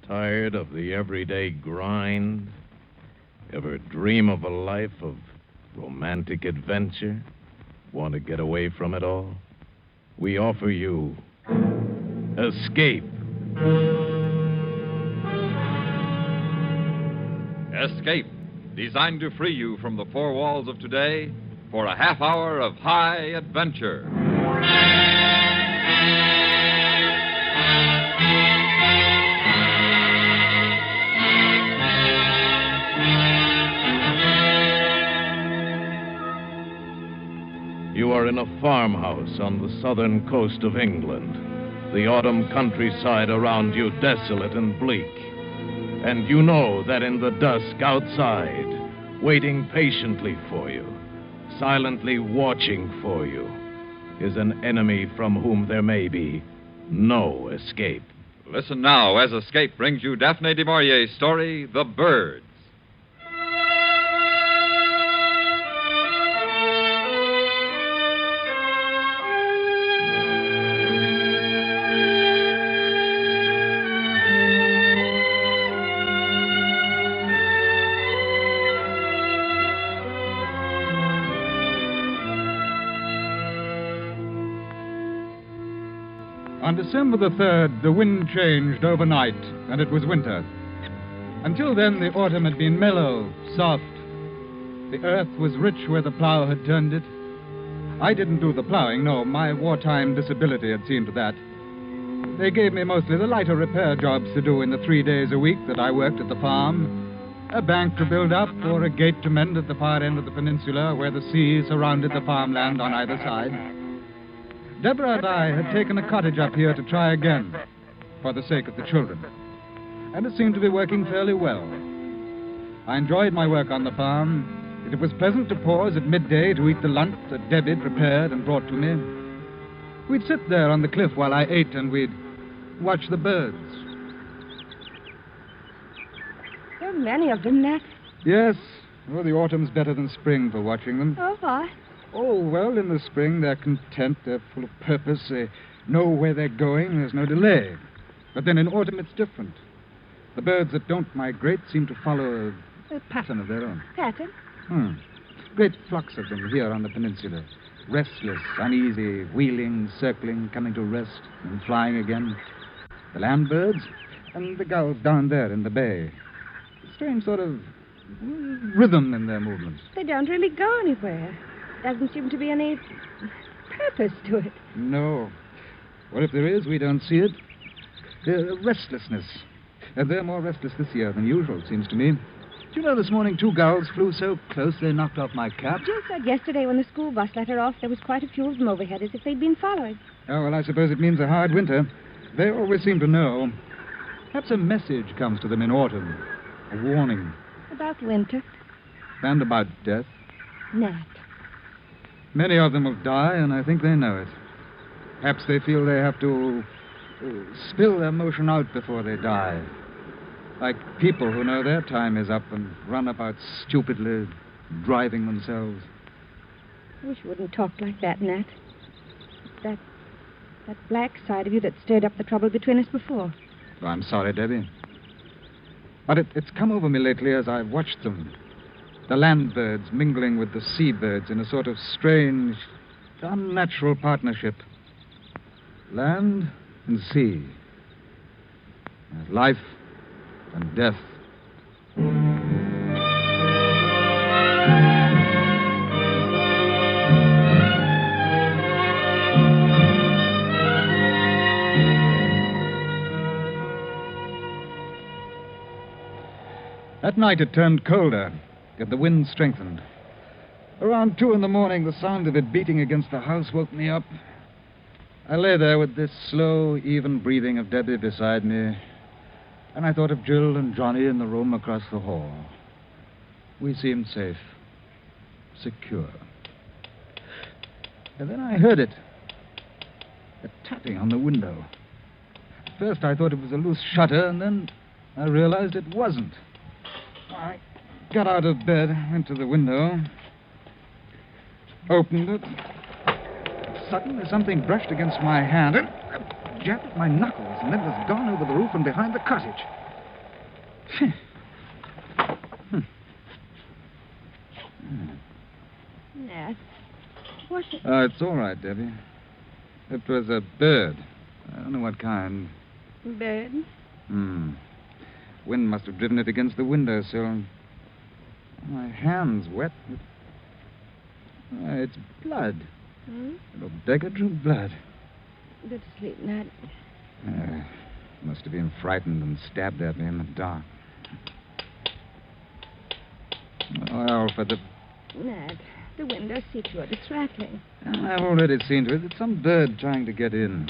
Tired of the everyday grind? Ever dream of a life of romantic adventure? Want to get away from it all? We offer you Escape. Escape, designed to free you from the four walls of today for a half hour of high adventure. You are in a farmhouse on the southern coast of England. The autumn countryside around you desolate and bleak. And you know that in the dusk outside, waiting patiently for you, silently watching for you, is an enemy from whom there may be no escape. Listen now as Escape brings you Daphne du Maurier's story, The Birds. On December the 3rd, the wind changed overnight, and it was winter. Until then, the autumn had been mellow, soft. The earth was rich where the plow had turned it. I didn't do the plowing, no. My wartime disability had seen to that. They gave me mostly the lighter repair jobs to do in the 3 days a week that I worked at the farm. A bank to build up or a gate to mend at the far end of the peninsula where the sea surrounded the farmland on either side. Deborah and I had taken a cottage up here to try again, for the sake of the children. And it seemed to be working fairly well. I enjoyed my work on the farm. It was pleasant to pause at midday to eat the lunch that Debbie prepared and brought to me. We'd sit there on the cliff while I ate, and we'd watch the birds. There are many of them, Nat. Yes. Oh, the autumn's better than spring for watching them. Oh, why? Oh, well, in the spring, they're content, they're full of purpose, they know where they're going, there's no delay. But then in autumn, it's different. The birds that don't migrate seem to follow a pattern of their own. Pattern? Great flocks of them here on the peninsula. Restless, uneasy, wheeling, circling, coming to rest, and flying again. The land birds and the gulls down there in the bay. Strange sort of rhythm in their movements. They don't really go anywhere. Doesn't seem to be any purpose to it. No. Well, if there is, we don't see it. Restlessness. They're more restless this year than usual, it seems to me. Do you know, this morning 2 gulls flew so close they knocked off my cap? Jill said yesterday when the school bus let her off, there was quite a few of them overhead, as if they'd been following. Oh, well, I suppose it means a hard winter. They always seem to know. Perhaps a message comes to them in autumn. A warning. About winter. And about death. Nat. Many of them will die, and I think they know it. Perhaps they feel they have to spill their emotion out before they die. Like people who know their time is up and run about stupidly, driving themselves. I wish you wouldn't talk like that, Nat. That black side of you that stirred up the trouble between us before. Oh, I'm sorry, Debbie. But it's come over me lately as I've watched them. The land birds mingling with the sea birds in a sort of strange, unnatural partnership. Land and sea. Life and death. That night it turned colder. And the wind strengthened. Around 2 a.m, the sound of it beating against the house woke me up. I lay there with this slow, even breathing of Debbie beside me, and I thought of Jill and Johnny in the room across the hall. We seemed safe, secure. And then I heard it, a tapping on the window. At first I thought it was a loose shutter, and then I realized it wasn't. I got out of bed, went to the window, opened it. Suddenly something brushed against my hand and jabbed at my knuckles, and then was gone over the roof and behind the cottage. Nat, what's it? It's all right, Debbie. It was a bird. I don't know what kind. Bird? Wind must have driven it against the windowsill. My hand's wet. It's blood. Little beggar drew blood. Go to sleep, Nat. Must have been frightened and stabbed at me in the dark. Well, for the... Nat, the window seat shut. It's rattling. I've already seen to it. It's some bird trying to get in.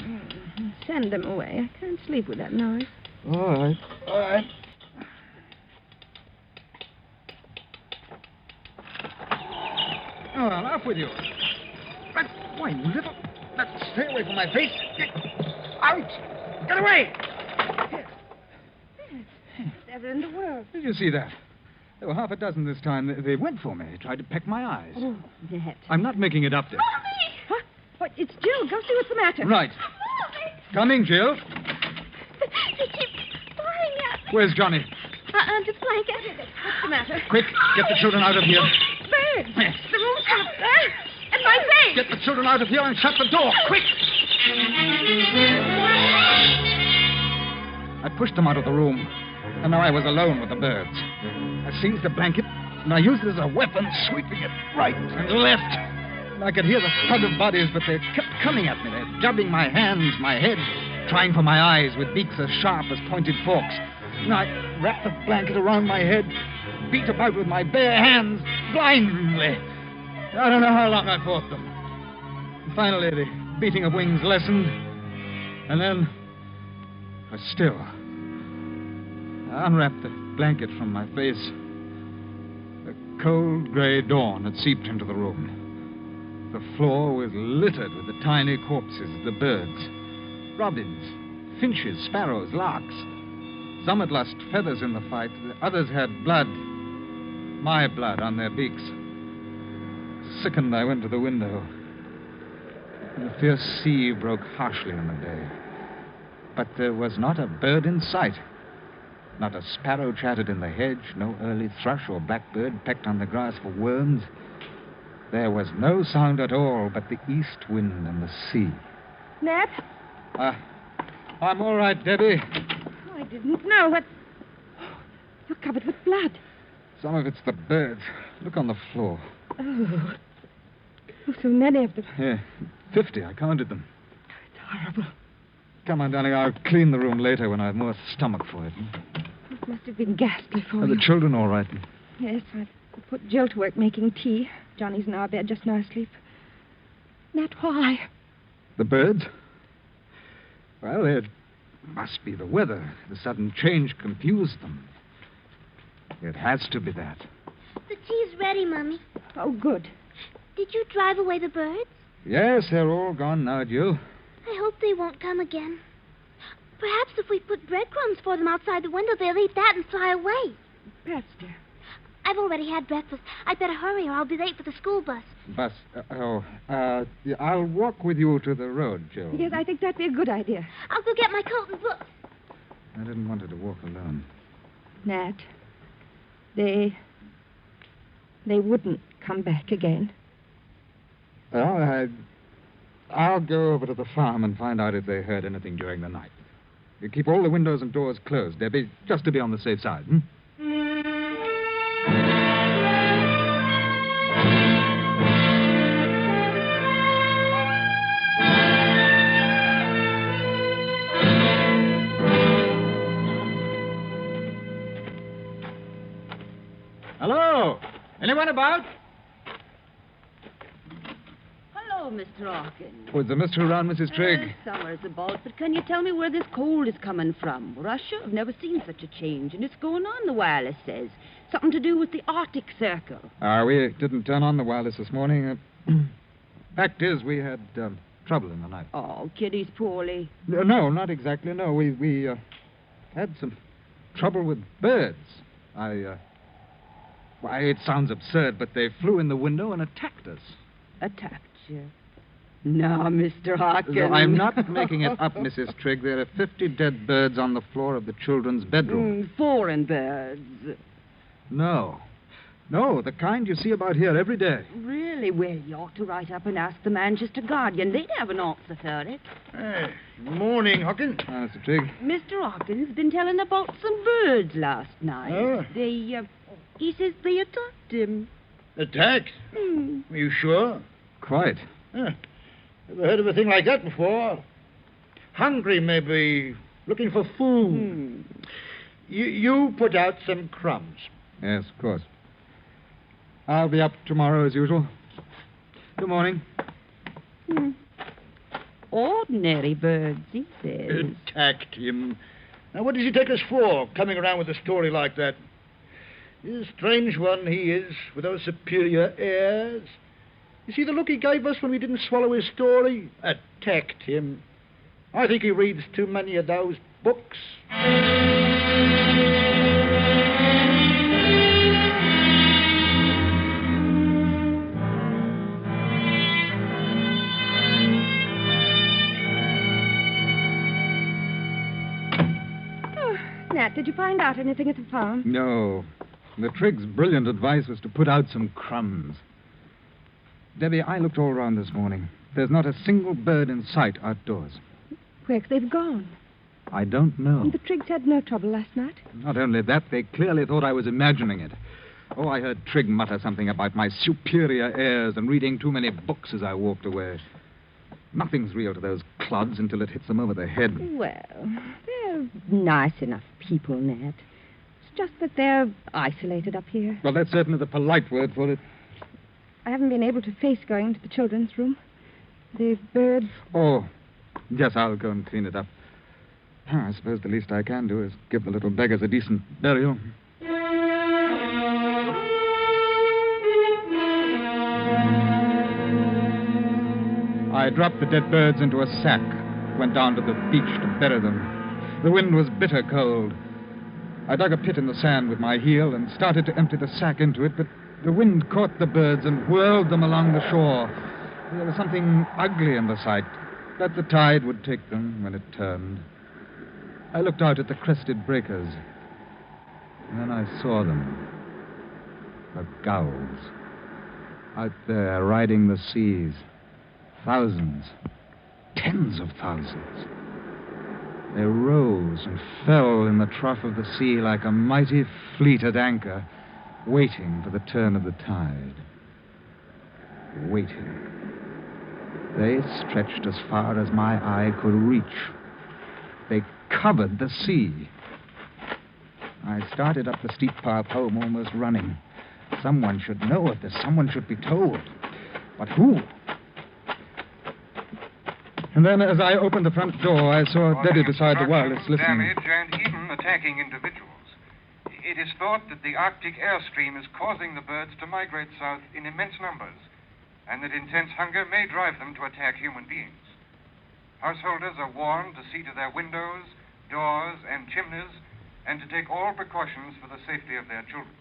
Send them away. I can't sleep with that noise. All right. All right. Oh, well, off with you. Why, you little... Stay away from my face. Get out! Get away! Never in the world. Did you see that? There were half a dozen this time. They went for me. They tried to peck my eyes. Oh, Nat. I'm not making it up, Deb. Mommy! Huh? What? It's Jill. Go see what's the matter. Right. Mommy! Coming, Jill. They keep firing at me. Where's Johnny? Under the blanket. What's the matter? Quick, get the children out of here. Birds. The room's full of birds. And my face. Get the children out of here and shut the door. Quick! I pushed them out of the room, and now I was alone with the birds. I seized the blanket, and I used it as a weapon, sweeping it right and left. And I could hear the thud of bodies, but they kept coming at me. They're jabbing my hands, my head, trying for my eyes with beaks as sharp as pointed forks. And I wrapped the blanket around my head, beat about with my bare hands, blindly. I don't know how long I fought them. Finally, the beating of wings lessened, and then I was still. I unwrapped the blanket from my face. The cold gray dawn had seeped into the room. The floor was littered with the tiny corpses of the birds. Robins, finches, sparrows, larks. Some had lost feathers in the fight. Others had blood, my blood, on their beaks. Sickened, I went to the window. The fierce sea broke harshly in the day. But there was not a bird in sight. Not a sparrow chattered in the hedge, no early thrush or blackbird pecked on the grass for worms. There was no sound at all but the east wind and the sea. Nat? I'm all right, Debbie. Oh, I didn't know what... You're covered with blood. Some of it's the birds. Look on the floor. Oh, so many of them. Yeah, 50. I counted them. It's horrible. Come on, darling. I'll clean the room later when I have more stomach for it. It must have been ghastly for Are you. the children all right? Yes, I've put Jill to work making tea. Johnny's in our bed just now asleep. Nat, why? The birds? Well, it must be the weather. The sudden change confused them. It has to be that. The tea's ready, Mummy. Oh, good. Did you drive away the birds? Yes, they're all gone now, Jill. I hope they won't come again. Perhaps if we put breadcrumbs for them outside the window, they'll eat that and fly away. Perhaps, dear. I've already had breakfast. I'd better hurry or I'll be late for the school bus. Bus. I'll walk with you to the road, Jill. Yes, I think that'd be a good idea. I'll go get my coat and books. I didn't want her to walk alone. Nat, they wouldn't come back again. Well, I'll go over to the farm and find out if they heard anything during the night. You keep all the windows and doors closed, Debbie, just to be on the safe side. Hello? Anyone about? Hello, Mr. Hawkins. Was the mister around, Mrs. Trigg? Summer's about, but can you tell me where this cold is coming from? Russia? I've never seen such a change, and it's going on, the wireless says. Something to do with the Arctic Circle. We didn't turn on the wireless this morning. Fact is, we had trouble in the night. Oh, Kitty's poorly. No, not exactly. No, we had some trouble with birds. Why, it sounds absurd, but they flew in the window and attacked us. Attacked you. Now, Mr. Hawkins. No, I'm not making it up, Mrs. Trigg. There are 50 dead birds on the floor of the children's bedroom. Foreign birds. No. No, the kind you see about here every day. Really? Well, you ought to write up and ask the Manchester Guardian. They'd have an answer for it. Hey, morning, Hawkins. Mr. Trigg. Mr. Hawkins been telling about some birds last night. Oh? He says they attacked him. Attacked? Are you sure? Quite. Never heard of a thing like that before. Hungry, maybe. Looking for food. You put out some crumbs. Yes, of course. I'll be up tomorrow as usual. Good morning. Ordinary birds, he says. Attacked him. Now, what does he take us for, coming around with a story like that? He's a strange one, he is, with those superior airs. You see the look he gave us when we didn't swallow his story? Attacked him. I think he reads too many of those books. Nat, did you find out anything at the farm? No. The Triggs' brilliant advice was to put out some crumbs. Debbie, I looked all around this morning. There's not a single bird in sight outdoors. Where they've gone? I don't know. And the Triggs had no trouble last night. Not only that, they clearly thought I was imagining it. Oh, I heard Trigg mutter something about my superior airs and reading too many books as I walked away. Nothing's real to those clods until it hits them over the head. Well, they're nice enough people, Nat. It's just that they're isolated up here. Well, that's certainly the polite word for it. I haven't been able to face going into the children's room. The birds... Oh, yes, I'll go and clean it up. I suppose the least I can do is give the little beggars a decent burial. I dropped the dead birds into a sack, went down to the beach to bury them. The wind was bitter cold. I dug a pit in the sand with my heel and started to empty the sack into it, but the wind caught the birds and whirled them along the shore. There was something ugly in the sight, but the tide would take them when it turned. I looked out at the crested breakers, and then I saw them. The gulls. Out there, riding the seas. Thousands. Tens of thousands. They rose and fell in the trough of the sea like a mighty fleet at anchor, waiting for the turn of the tide. Waiting. They stretched as far as my eye could reach. They covered the sea. I started up the steep path home, almost running. Someone should know of this. Someone should be told. But who? And then, as I opened the front door, I saw Debbie beside the wireless listening. Damage and even attacking individuals. It is thought that the Arctic airstream is causing the birds to migrate south in immense numbers, and that intense hunger may drive them to attack human beings. Householders are warned to see to their windows, doors, and chimneys, and to take all precautions for the safety of their children.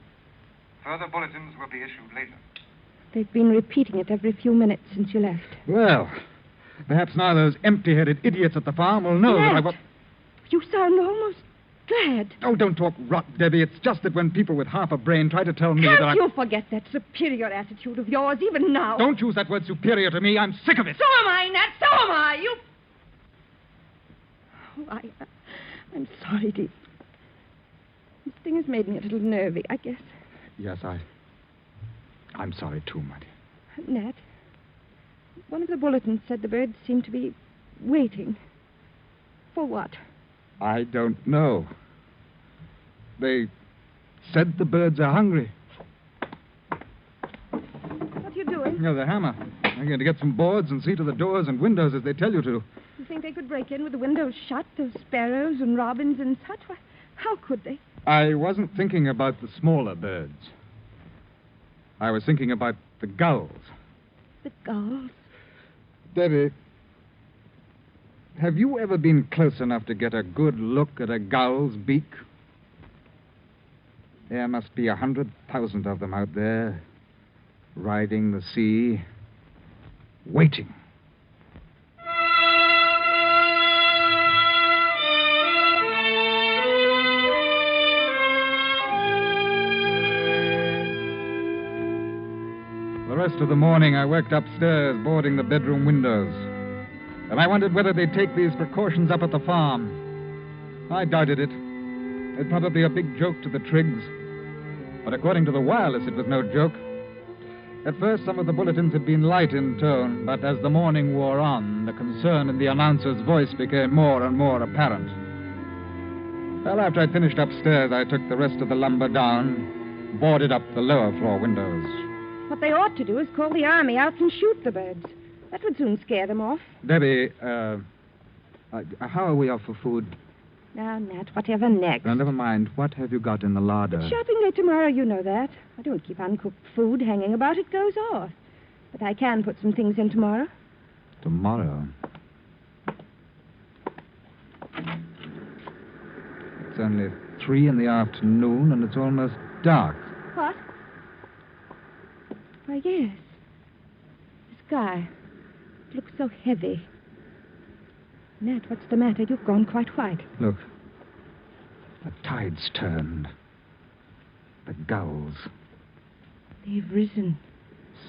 Further bulletins will be issued later. They've been repeating it every few minutes since you left. Well, perhaps now those empty-headed idiots at the farm will know that I was... You sound almost glad. Oh, don't talk rot, Debbie. It's just that when people with half a brain try to tell me that Can't you forget that superior attitude of yours, even now? Don't use that word superior to me. I'm sick of it. So am I, Nat. So am I. You... Oh, I'm sorry, dear. This thing has made me a little nervy, I guess. Yes, I'm sorry too, my dear. Nat, one of the bulletins said the birds seemed to be waiting. For what? I don't know. They said the birds are hungry. What are you doing? No, the hammer. I'm going to get some boards and see to the doors and windows as they tell you to. You think they could break in with the windows shut, those sparrows and robins and such? Why, how could they? I wasn't thinking about the smaller birds. I was thinking about the gulls. The gulls? Debbie, have you ever been close enough to get a good look at a gull's beak? There must be 100,000 of them out there, riding the sea, waiting first of the morning, I worked upstairs, boarding the bedroom windows. And I wondered whether they'd take these precautions up at the farm. I doubted it. It'd probably be a big joke to the Triggs. But according to the wireless, it was no joke. At first, some of the bulletins had been light in tone, but as the morning wore on, the concern in the announcer's voice became more and more apparent. Well, after I'd finished upstairs, I took the rest of the lumber down, boarded up the lower floor windows. What they ought to do is call the army out and shoot the birds. That would soon scare them off. Debbie, how are we off for food? Now, Nat, whatever next. Now, never mind. What have you got in the larder? Shopping day tomorrow, you know that. I don't keep uncooked food hanging about. It goes off. But I can put some things in tomorrow. Tomorrow? It's only 3 in the afternoon, and it's almost dark. What? Why, yes. The sky. It looks so heavy. Nat, what's the matter? You've gone quite white. Look. The tide's turned. The gulls. They've risen.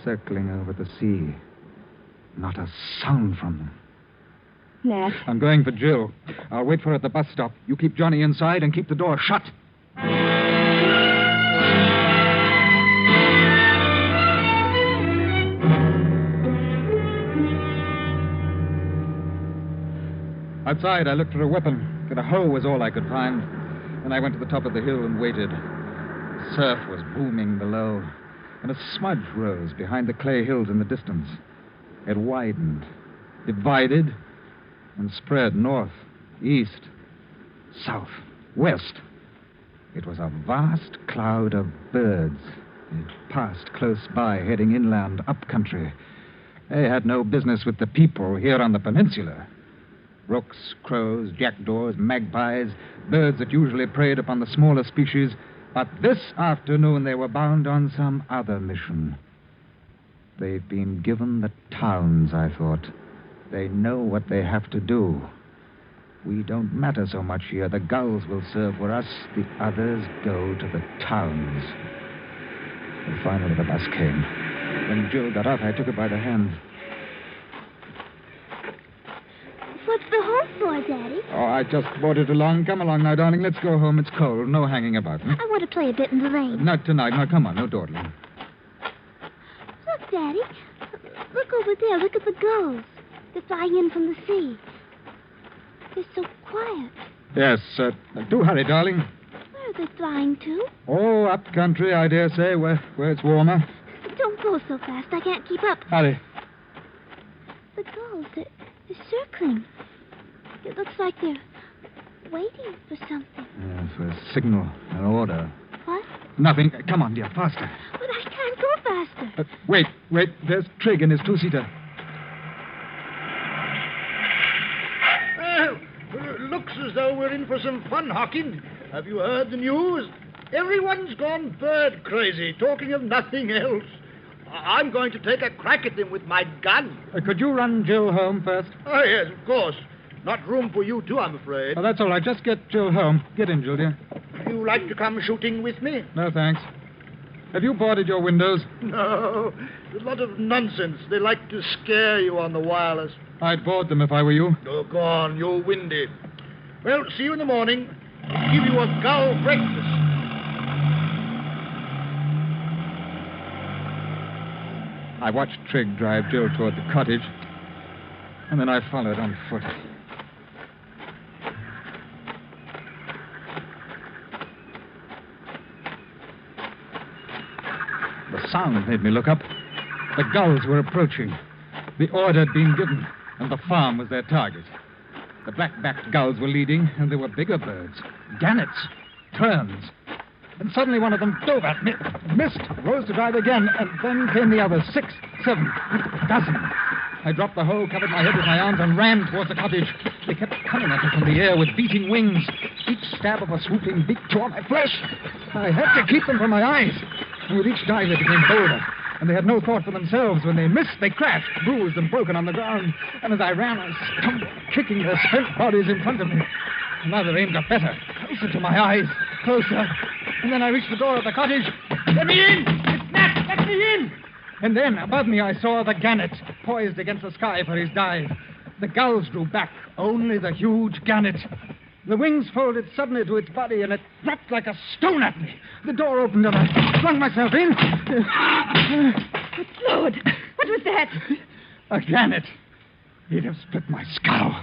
Circling over the sea. Not a sound from them. Nat. I'm going for Jill. I'll wait for her at the bus stop. You keep Johnny inside and keep the door shut. Outside, I looked for a weapon, but a hoe was all I could find. Then I went to the top of the hill and waited. The surf was booming below, and a smudge rose behind the clay hills in the distance. It widened, divided, and spread north, east, south, west. It was a vast cloud of birds. It passed close by, heading inland, up country. They had no business with the people here on the peninsula. Rooks, crows, jackdaws, magpies, birds that usually preyed upon the smaller species. But this afternoon they were bound on some other mission. They've been given the towns, I thought. They know what they have to do. We don't matter so much here. The gulls will serve for us. The others go to the towns. And finally the bus came. When Jill got off, I took her by the hand. What's the home for, Daddy? Oh, I just brought it along. Come along now, darling. Let's go home. It's cold. No hanging about. I want to play a bit in the rain. Not tonight. Now, come on. No dawdling. Look, Daddy. Look over there. Look at the gulls. They're flying in from the sea. They're so quiet. Yes, do hurry, darling. Where are they flying to? Oh, up country, I dare say, where it's warmer. Don't go so fast. I can't keep up. Hurry. The gulls, they're circling. It looks like they're waiting for something. Yeah, for a signal, an order. What? Nothing. Come on, dear, faster. But I can't go faster. Wait. There's Trigg in his two-seater. Well, looks as though we're in for some fun, Hawking. Have you heard the news? Everyone's gone bird crazy, talking of nothing else. I'm going to take a crack at them with my gun. Could you run Jill home first? Oh, yes, of course. Not room for you two, I'm afraid. Oh, that's all right. Just get Jill home. Get in, Jill, dear. You like to come shooting with me? No, thanks. Have you boarded your windows? No. A lot of nonsense. They like to scare you on the wireless. I'd board them if I were you. Oh, go on. You're windy. Well, see you in the morning. I'll give you a gull breakfast. I watched Trigg drive Jill toward the cottage, and then I followed on foot. The sound made me look up. The gulls were approaching. The order had been given, and the farm was their target. The black-backed gulls were leading, and there were bigger birds. Gannets, terns. And suddenly one of them dove at me, missed, rose to drive again, and then came the others, 6, 7, a dozen. I dropped the hoe, covered my head with my arms, and ran towards the cottage. They kept coming at me from the air with beating wings. Each stab of a swooping beak tore my flesh. I had to keep them from my eyes. And with each dive, they became bolder. And they had no thought for themselves. When they missed, they crashed, bruised and broken on the ground. And as I ran, I stumbled, kicking their spent bodies in front of me. Another aim got better, closer to my eyes, closer. And then I reached the door of the cottage. Let me in! It's Nat! Let me in! And then, above me, I saw the gannet, poised against the sky for his dive. The gulls drew back, only the huge gannet. The wings folded suddenly to its body, and it dropped like a stone at me. The door opened, and I flung myself in. Good Lord! What was that? A gannet. He'd have split my skull.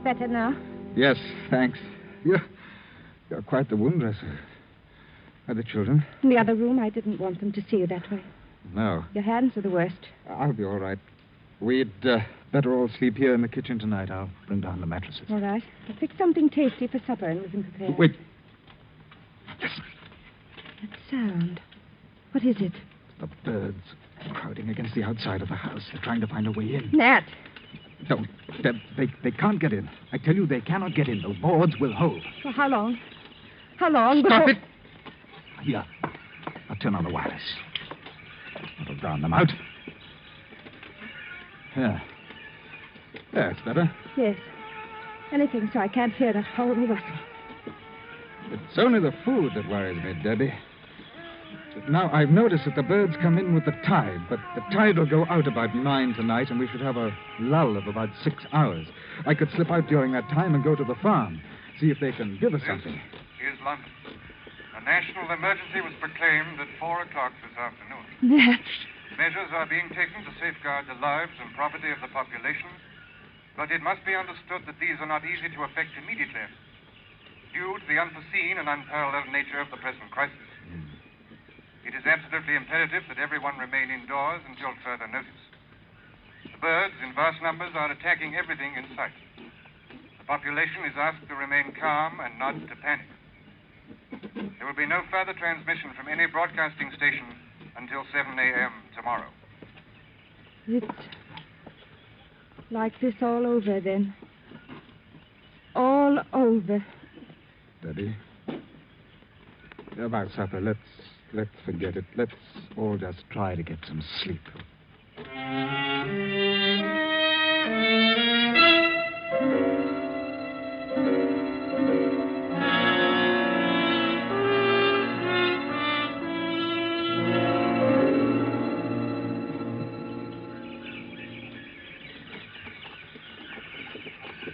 Better now? Yes, thanks. You're quite the wound dresser. Are the children? In the other room, I didn't want them to see you that way. No. Your hands are the worst. I'll be all right. We'd better all sleep here in the kitchen tonight. I'll bring down the mattresses. All right. I'll fix something tasty for supper and we can prepare. Wait. Listen. That sound. What is it? The birds crowding against the outside of the house. They're trying to find a way in. Nat! No, Deb, they can't get in. I tell you, they cannot get in. The boards will hold. For how long? How long Stop before... it! Here. I'll turn on the wireless. That'll drown them out. Yeah. There, it's better. Yes. Anything so I can't hear that horrible rustle. It's only the food that worries me, Debbie. Now, I've noticed that the birds come in with the tide, but the tide will go out about 9 tonight, and we should have a lull of about 6 hours. I could slip out during that time and go to the farm, see if they can give us something. This is London. A national emergency was proclaimed at 4 o'clock this afternoon. Nat! Measures are being taken to safeguard the lives and property of the population, but it must be understood that these are not easy to effect immediately, due to the unforeseen and unparalleled nature of the present crisis. It is absolutely imperative that everyone remain indoors until further notice. The birds, in vast numbers, are attacking everything in sight. The population is asked to remain calm and not to panic. There will be no further transmission from any broadcasting station until 7 a.m. tomorrow. It's like this all over, then. All over. Debbie, about supper, let's forget it. Let's all just try to get some sleep.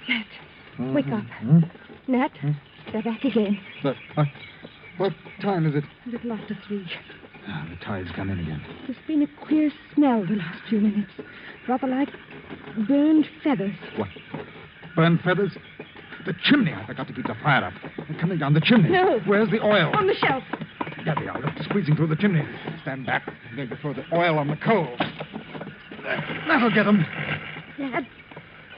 Nat, wake up. Nat, they're back again. But, what time is it? A little after 3. Ah, the tide's come in again. There's been a queer smell the last few minutes. Rather like burned feathers. What? Burned feathers? The chimney. I forgot to keep the fire up. They're coming down the chimney. No. Where's the oil? On the shelf. There they are. Look, squeezing through the chimney. Stand back. I'm going to throw the oil on the coals. That'll get them. Nat,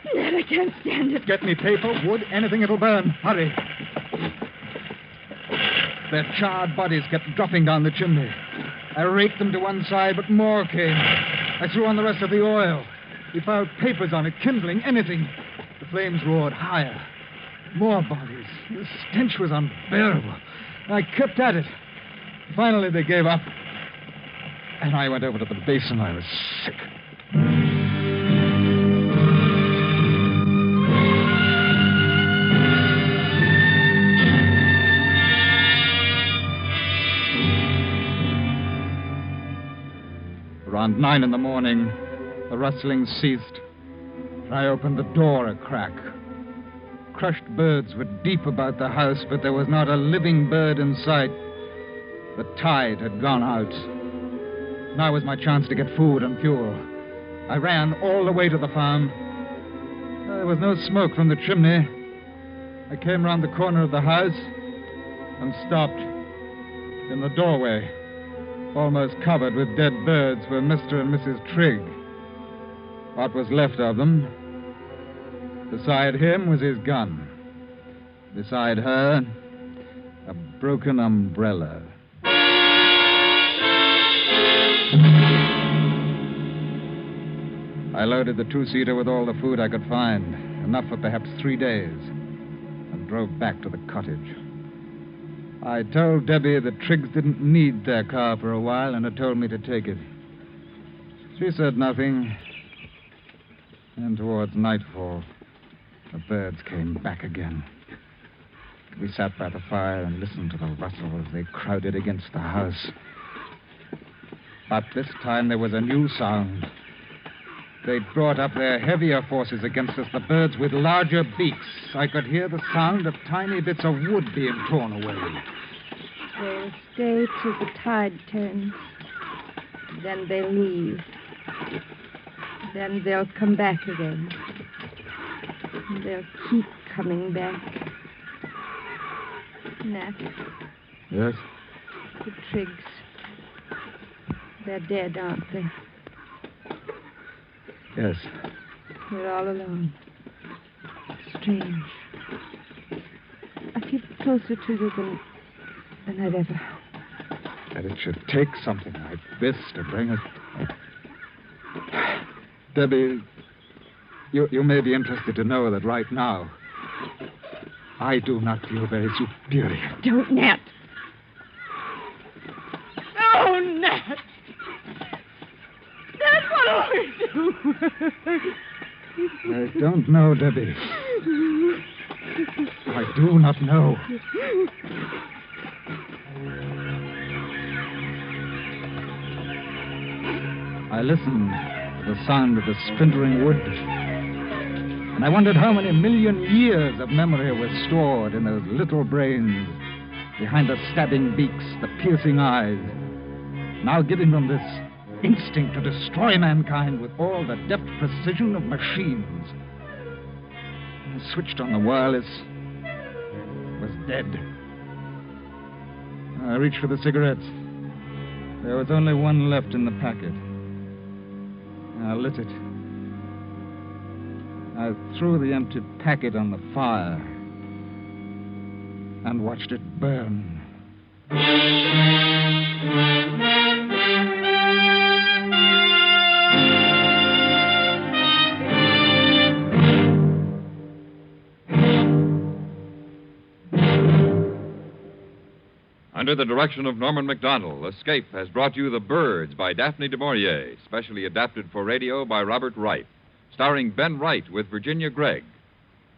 I can't stand it. Get me paper, wood, anything that'll burn. Hurry. Their charred bodies kept dropping down the chimney. I raked them to one side, but more came. I threw on the rest of the oil. We piled papers on it, kindling, anything. The flames roared higher. More bodies. The stench was unbearable. I kept at it. Finally, they gave up. And I went over to the basin. I was sick. Around 9 in the morning, the rustling ceased. I opened the door a crack. Crushed birds were deep about the house, but there was not a living bird in sight. The tide had gone out. Now was my chance to get food and fuel. I ran all the way to the farm. There was no smoke from the chimney. I came round the corner of the house and stopped. In the doorway, almost covered with dead birds, were Mr. and Mrs. Trigg. What was left of them. Beside him was his gun. Beside her, a broken umbrella. I loaded the two-seater with all the food I could find, enough for perhaps 3 days, and drove back to the cottage. I told Debbie the Triggs didn't need their car for a while and had told me to take it. She said nothing. And towards nightfall, the birds came back again. We sat by the fire and listened to the rustle as they crowded against the house. But this time there was a new sound. They'd brought up their heavier forces against us, the birds with larger beaks. I could hear the sound of tiny bits of wood being torn away. They'll stay till the tide turns. Then they'll leave. Then they'll come back again. They'll keep coming back. Nat. Yes? The Triggs. They're dead, aren't they? Yes. We're all alone. Strange. I feel closer to you than I've ever. That it should take something like this to bring us. Debbie, you may be interested to know that right now, I do not feel very superior. Don't, Nat. Oh, Nat. Nat, what do we do? I don't know, Debbie. I do not know. I listened to the sound of the splintering wood, and I wondered how many million years of memory were stored in those little brains behind the stabbing beaks, the piercing eyes, now giving them this instinct to destroy mankind with all the deft precision of machines. I switched on the wireless. It was dead. I reached for the cigarettes. There was only one left in the packet. I lit it. I threw the empty packet on the fire and watched it burn. Under the direction of Norman MacDonald, Escape has brought you The Birds by Daphne du Maurier, specially adapted for radio by Robert Wright, starring Ben Wright with Virginia Gregg.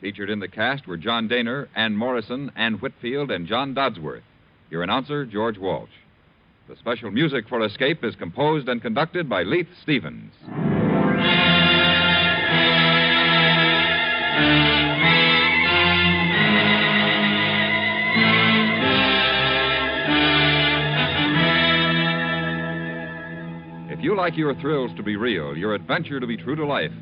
Featured in the cast were John Daner, Ann Morrison, Ann Whitfield, and John Dodsworth. Your announcer, George Walsh. The special music for Escape is composed and conducted by Leith Stevens. If you like your thrills to be real, your adventure to be true to life,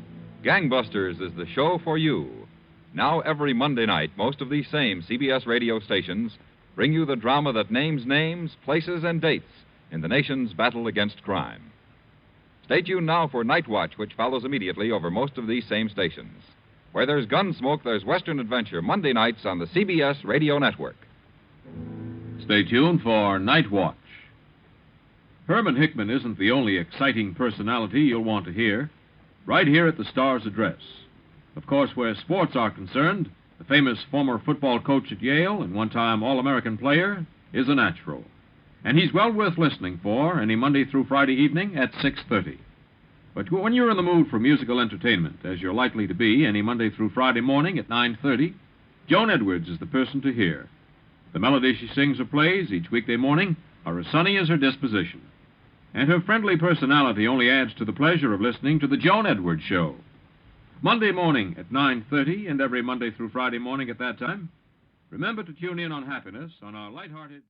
Gangbusters is the show for you. Now, every Monday night, most of these same CBS radio stations bring you the drama that names names, places, and dates in the nation's battle against crime. Stay tuned now for Night Watch, which follows immediately over most of these same stations. Where there's Gunsmoke, there's Western Adventure, Monday nights on the CBS Radio Network. Stay tuned for Night Watch. Herman Hickman isn't the only exciting personality you'll want to hear. Right here at the Star's Address. Of course, where sports are concerned, the famous former football coach at Yale and one-time All-American player is a natural. And he's well worth listening for any Monday through Friday evening at 6:30. But when you're in the mood for musical entertainment, as you're likely to be any Monday through Friday morning at 9:30, Joan Edwards is the person to hear. The melody she sings or plays each weekday morning are as sunny as her disposition. And her friendly personality only adds to the pleasure of listening to the Joan Edwards Show. Monday morning at 9:30 and every Monday through Friday morning at that time. Remember to tune in on Happiness on our lighthearted...